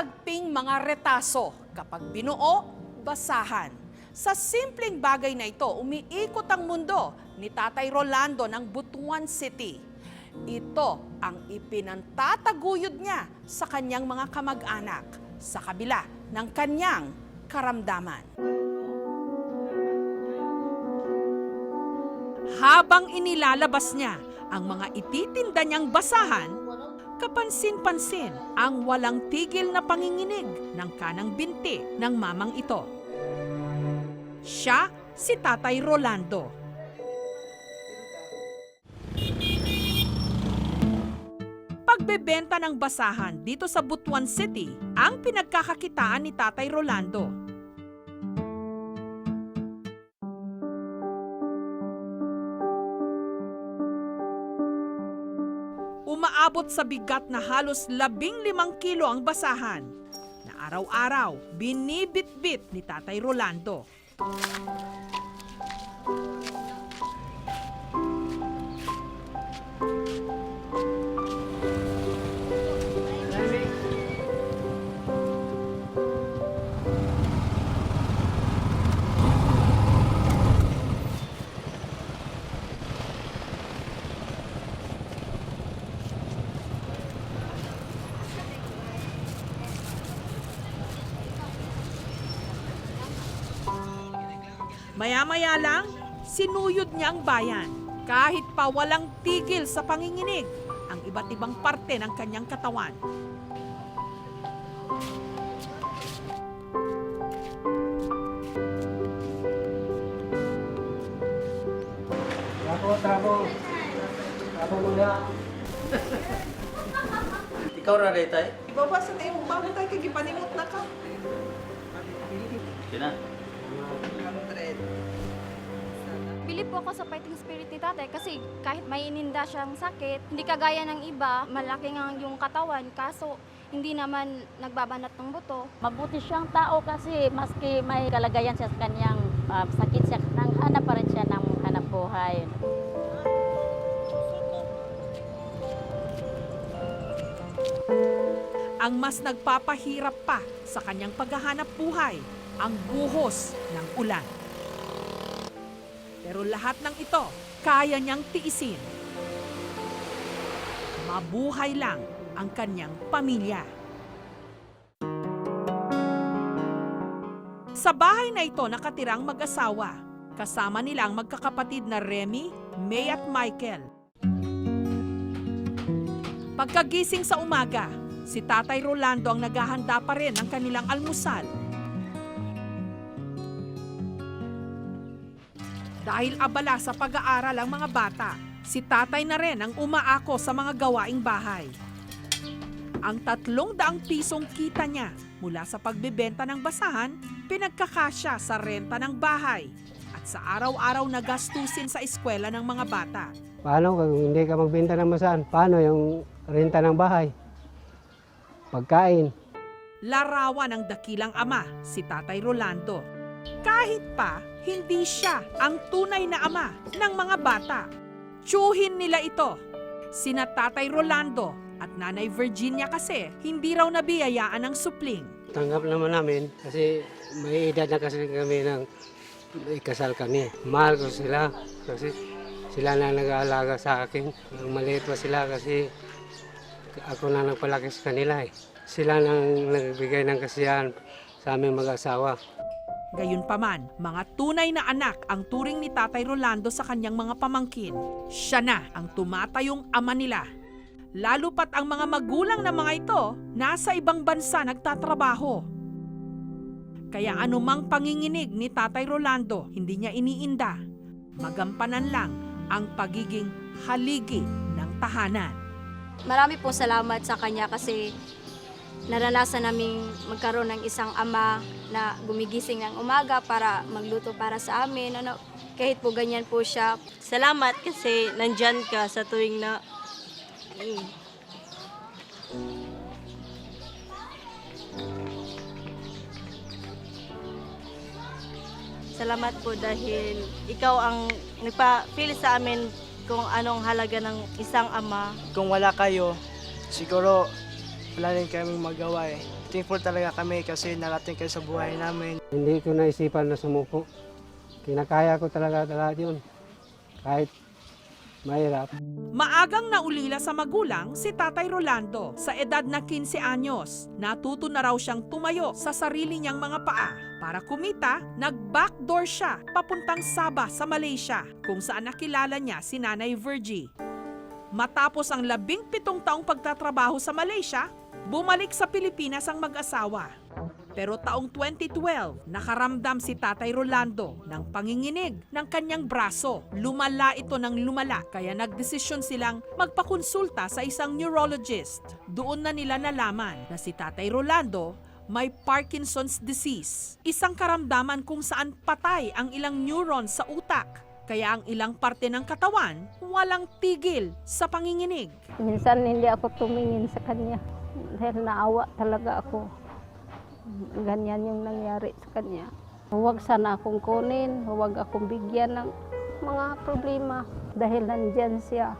Matagping mga retaso kapag binuo, basahan. Sa simpleng bagay na ito, umiikot ang mundo ni Tatay Rolando ng Butuan City. Ito ang ipinantataguyod niya sa kanyang mga kamag-anak sa kabila ng kanyang karamdaman. Habang inilalabas niya ang mga ititinda niyang basahan, kapansin-pansin ang walang tigil na panginginig ng kanang binti ng mamang ito. Siya si Tatay Rolando. Pagbebenta ng basahan dito sa Butuan City ang pinagkakakitaan ni Tatay Rolando. Umaabot sa bigat na halos 15 kilo ang basahan na araw-araw binibitbit ni Tatay Rolando. Maya-maya lang, sinuyod niya ang bayan. Kahit pa walang tigil sa panginginig ang iba't ibang parte ng kanyang katawan. Tapo muna. Ikaw ra day tay? Ibabasa na yung bago tayo kay gipanimot na ka. Kina. 100. Bili po ako sa fighting spirit ni tatay kasi kahit may ininda siyang sakit, hindi kagaya ng iba, malaki nga yung katawan, kaso hindi naman nagbabanat ng buto. Mabuti siyang tao kasi maski may kalagayan siya sa kanyang sakit siya, hanap pa rin siya ng hanap buhay. Ang mas nagpapahirap pa sa kanyang paghahanap buhay, ang buhos ng ulan. Pero lahat ng ito, kaya niyang tiisin. Mabuhay lang ang kanyang pamilya. Sa bahay na ito nakatirang mag-asawa. Kasama nilang magkakapatid na Remy, May at Michael. Pagkagising sa umaga, si Tatay Rolando ang naghahanda pa rin ng kanilang almusal. Dahil abala sa pag-aaral ang mga bata, si tatay na rin ang umaako sa mga gawaing bahay. Ang 300 pisong kita niya mula sa pagbebenta ng basahan, pinagkakasya sa renta ng bahay at sa araw-araw na gastusin sa eskwela ng mga bata. Paano kung hindi ka magbenta ng basahan? Paano yung renta ng bahay? Pagkain. Larawan ng dakilang ama, si Tatay Rolando. Kahit pa, hindi siya ang tunay na ama ng mga bata. Tiyuhin nila ito. Sina Tatay Rolando at Nanay Virginia kasi hindi raw nabiyayaan ng supling. Tanggap naman namin kasi may edad na kasi kami ng ikasal kami. Mahal ko sila kasi sila na nag-aalaga sa akin. Maliit pa sila kasi ako na nagpalaki sa kanila eh. Sila nang nagbigay ng kasiyahan sa aming mag-asawa. Gayunpaman, mga tunay na anak ang turing ni Tatay Rolando sa kanyang mga pamangkin. Siya na ang tumatayong ama nila. Lalo pat ang mga magulang na mga ito, nasa ibang bansa nagtatrabaho. Kaya anumang panginginig ni Tatay Rolando, hindi niya iniinda. Magampanan lang ang pagiging haligi ng tahanan. Marami po salamat sa kanya kasi naranasan naming magkaroon ng isang ama na gumigising ng umaga para magluto para sa amin. Kahit po ganyan po siya. Salamat kasi nandyan ka sa tuwing na Salamat po dahil ikaw ang nagpa-feel sa amin kung anong halaga ng isang ama. Kung wala kayo, siguro wala rin kaming magawa eh. thankful talaga kami kasi narating kayo sa buhay namin. Hindi ko naisipan na sumuko. Kinakaya ko talaga lahat yun. Kahit mahirap. Maagang naulila sa magulang si Tatay Rolando. Sa edad na 15 anyos, natuto na raw siyang tumayo sa sarili niyang mga paa. Para kumita, nag-backdoor siya papuntang Sabah sa Malaysia, kung saan nakilala niya si Nanay Virgie. Matapos ang 17 taong pagtatrabaho sa Malaysia, bumalik sa Pilipinas ang mag-asawa. Pero taong 2012, nakaramdam si Tatay Rolando ng panginginig ng kanyang braso. Lumala ito ng lumala, kaya nagdesisyon silang magpakonsulta sa isang neurologist. Doon na nila nalaman na si Tatay Rolando may Parkinson's disease, isang karamdaman kung saan patay ang ilang neurons sa utak. Kaya ang ilang parte ng katawan walang tigil sa panginginig. Minsan hindi ako tumingin sa kanya dahil naawa talaga ako. Ganyan yung nangyari sa kanya. Huwag sana akong kunin, huwag akong bigyan ng mga problema dahil nandyan siya.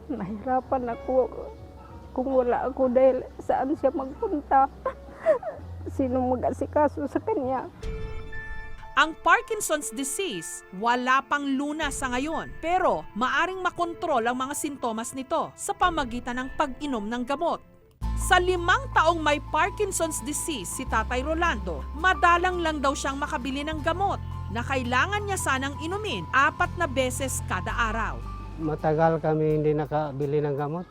Mahirapan ako kung wala ako dahil saan siya magpunta. Sino mag-asikaso sa kanya? Ang Parkinson's disease, wala pang lunas sa ngayon, pero maaring makontrol ang mga sintomas nito sa pamagitan ng pag-inom ng gamot. Sa 5 taong may Parkinson's disease si Tatay Rolando, madalang lang daw siyang makabili ng gamot na kailangan niya sanang inumin 4 na beses kada araw. Matagal kami hindi nakabili ng gamot.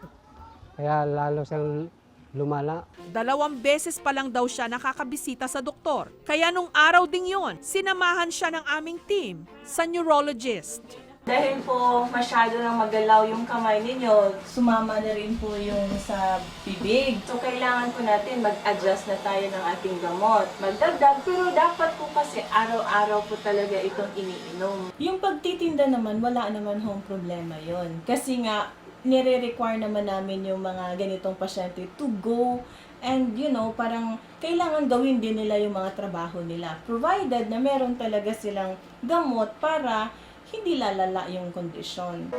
Kaya lalo siyang lumala. 2 beses pa lang daw siya nakakabisita sa doktor. Kaya nung araw ding yon, sinamahan siya ng aming team sa neurologist. Dahil po masyado nang magalaw yung kamay ninyo, sumama na rin po yung sa bibig. So kailangan po natin mag-adjust na tayo ng ating gamot. Magdagdag, pero dapat po kasi araw-araw po talaga itong iniinom. Yung pagtitinda naman, wala naman hong problema yon. Kasi nga, nire-require naman namin yung mga ganitong pasyente to go and parang kailangan gawin din nila yung mga trabaho nila. Provided na meron talaga silang gamot para hindi lalala yung kondisyon.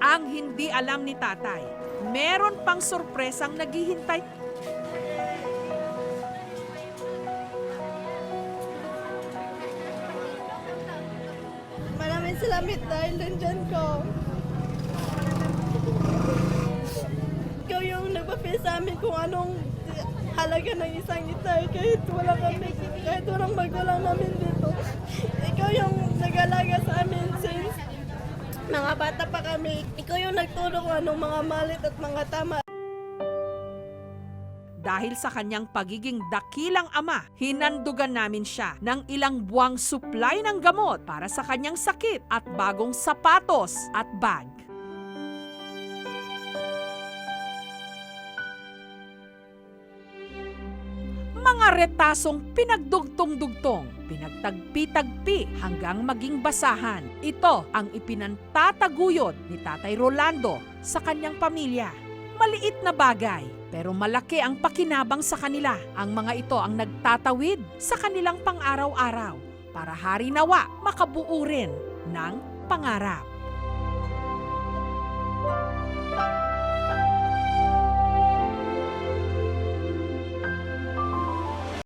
Ang hindi alam ni Tatay, meron pang sorpresang naghihintay. Maraming salamat dahil nandyan ko. Ikaw yung nagpa-feel sa amin kung anong halaga ng isang gitar kahit walang magulang namin dito. Ikaw yung nag-alaga sa amin since mga bata pa kami. Ikaw yung nagturo kung anong mga malit at mga tama. Dahil sa kanyang pagiging dakilang ama, hinandugan namin siya ng ilang buwang supply ng gamot para sa kanyang sakit at bagong sapatos at bag. Mga retasong pinagdugtong-dugtong, pinagtagpi-tagpi hanggang maging basahan. Ito ang ipinantataguyod ni Tatay Rolando sa kanyang pamilya. Maliit na bagay, pero malaki ang pakinabang sa kanila. Ang mga ito ang nagtatawid sa kanilang pang-araw-araw para hari nawa makabuo rin ng pangarap.